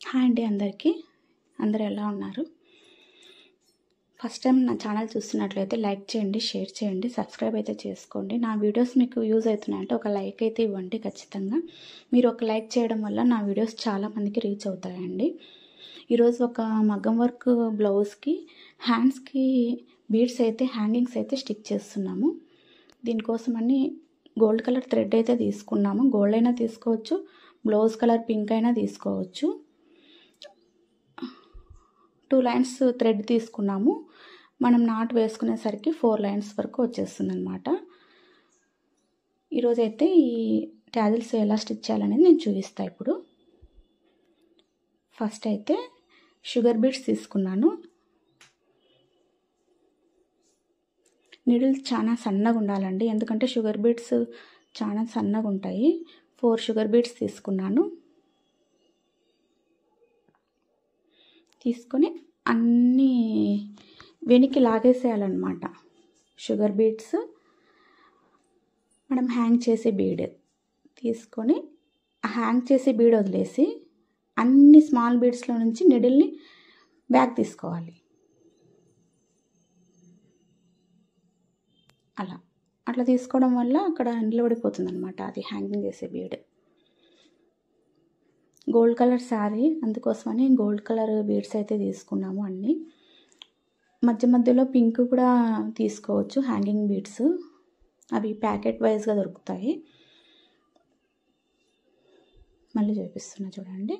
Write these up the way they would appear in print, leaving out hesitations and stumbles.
Hi అండి అందరికీ. అందరూ ఎలా ఉన్నారు? ఫస్ట్ టైం నా ఛానల్ చూస్తున్నట్లయితే లైక్ చేయండి, షేర్ చేయండి, సబ్స్క్రైబ్ అయితే చేసుకోండి. నా వీడియోస్ మీకు యూజ్ అవుతున్నాయంటే ఒక లైక్ అయితే ఇవ్వండి ఖచ్చితంగా. మీరు ఒక లైక్ చేయడం వల్ల నా వీడియోస్ చాలామందికి రీచ్ అవుతాయండి. ఈరోజు ఒక మగ్గం వర్క్ బ్లౌజ్కి హ్యాండ్స్కి బీడ్స్ అయితే హ్యాంగింగ్స్ అయితే స్టిక్ చేస్తున్నాము. దీనికోసమని గోల్డ్ కలర్ థ్రెడ్ అయితే తీసుకున్నాము. గోల్డ్ అయినా తీసుకోవచ్చు, బ్లౌజ్ కలర్ పింక్ అయినా తీసుకోవచ్చు. 2 లైన్స్ థ్రెడ్ తీసుకున్నాము. మనం నాట్ వేసుకునేసరికి 4 లైన్స్ వరకు వచ్చేస్తుంది అనమాట. ఈరోజైతే ఈ ట్యాజిల్స్ ఎలా స్టిచ్ చేయాలనేది నేను చూపిస్తాను ఇప్పుడు. ఫస్ట్ అయితే షుగర్ బీడ్స్ తీసుకున్నాను. నీడిల్స్ చాలా సన్నగా ఉండాలండి, ఎందుకంటే షుగర్ బీడ్స్ చాలా సన్నగా ఉంటాయి. 4 షుగర్ బీడ్స్ తీసుకున్నాను. తీసుకొని అన్నీ వెనక్కి లాగేసేయాలన్నమాట. షుగర్ బీడ్స్ మనం హ్యాంగ్ చేసే బీడ్ తీసుకొని హ్యాంగ్ చేసే బీడ్ వదిలేసి అన్ని స్మాల్ బీడ్స్లో నుంచి నిడిల్ని బ్యాక్ తీసుకోవాలి. అట్లా తీసుకోవడం వల్ల అక్కడ నిలబడిపోతుంది అనమాట అది హ్యాంగింగ్ చేసే బీడ్. గోల్డ్ కలర్ శారీ, అందుకోసమని గోల్డ్ కలర్ బీడ్స్ అయితే తీసుకున్నాము. అన్నీ మధ్య మధ్యలో పింక్ కూడా తీసుకోవచ్చు హ్యాంగింగ్ బీడ్స్, అవి ప్యాకెట్ వైజ్గా దొరుకుతాయి. మళ్ళీ చూపిస్తున్నా చూడండి.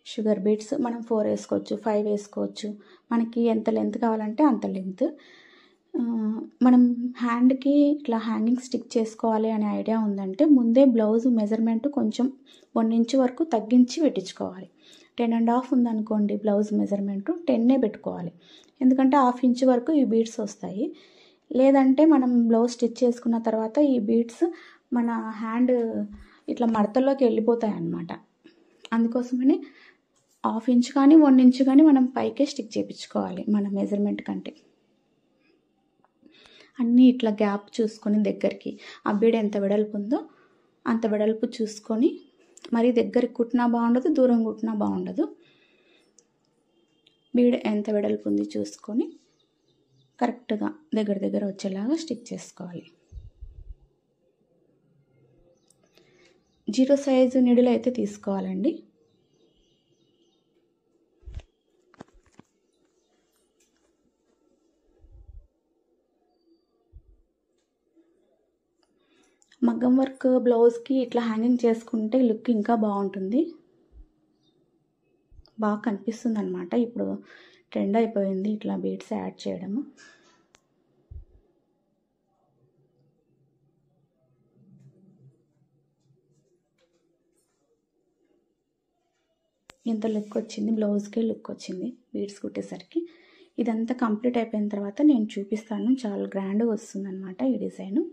షుగర్ బీడ్స్ మనం 4 వేసుకోవచ్చు, 5 వేసుకోవచ్చు. మనకి ఎంత లెంత్ కావాలంటే అంత లెంత్. మనం హ్యాండ్కి ఇట్లా హ్యాంగింగ్ స్టిక్ చేసుకోవాలి అనే ఐడియా ఉందంటే ముందే బ్లౌజ్ మెజర్మెంట్ కొంచెం 1 ఇంచ్ వరకు తగ్గించి పెట్టించుకోవాలి. 10.5 ఉందనుకోండి బ్లౌజ్ మెజర్మెంట్ 10 పెట్టుకోవాలి, ఎందుకంటే 1/2 ఇంచ్ వరకు ఈ బీడ్స్ వస్తాయి. లేదంటే మనం బ్లౌజ్ స్టిచ్ చేసుకున్న తర్వాత ఈ బీడ్స్ మన హ్యాండ్ ఇట్లా మడతల్లోకి వెళ్ళిపోతాయి అన్నమాట. అందుకోసమని 1/2 ఇంచ్ కానీ 1 ఇంచ్ కానీ మనం పైకే స్టిక్ చేయించుకోవాలి మన మెజర్మెంట్ కంటే. అన్నీ ఇట్లా గ్యాప్ చూసుకొని దగ్గరికి ఆ బీడ్ ఎంత వెడల్పు ఉందో అంత వెడల్పు చూసుకొని, మరి దగ్గరికి కుట్టినా బాగుండదు, దూరం కుట్టినా బాగుండదు. బీడ్ ఎంత వెడల్పు ఉంది చూసుకొని కరెక్ట్గా దగ్గర వచ్చేలాగా స్టిక్ చేసుకోవాలి. 0 సైజు నీడిల్ అయితే తీసుకోవాలండి. మగ్గం వర్క్ బ్లౌజ్కి ఇట్లా హ్యాంగింగ్ చేసుకుంటే లుక్ ఇంకా బాగుంటుంది, బాగా కనిపిస్తుంది అనమాట. ఇప్పుడు ట్రెండ్ అయిపోయింది ఇట్లా బీడ్స్ యాడ్ చేయడము. ఎంత లుక్ వచ్చింది, బ్లౌజ్కి లుక్ వచ్చింది బీడ్స్ కుట్టేసరికి. ఇదంతా కంప్లీట్ అయిపోయిన తర్వాత నేను చూపిస్తాను. చాలా గ్రాండ్గా వస్తుంది అనమాట ఈ డిజైను.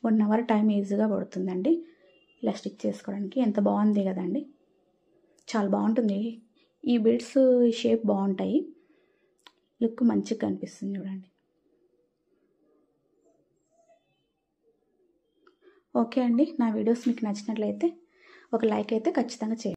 1 అవర్ టైం ఈజీగా పడుతుందండి ఇలా స్టిక్ చేసుకోవడానికి. ఎంత బాగుంది కదండి, చాలా బాగుంటుంది. ఈ బీడ్స్ షేప్ బాగుంటాయి, లుక్ మంచిగా కనిపిస్తుంది చూడండి. ఓకే అండి, నా వీడియోస్ మీకు నచ్చినట్లయితే ఒక లైక్ అయితే ఖచ్చితంగా చేయండి.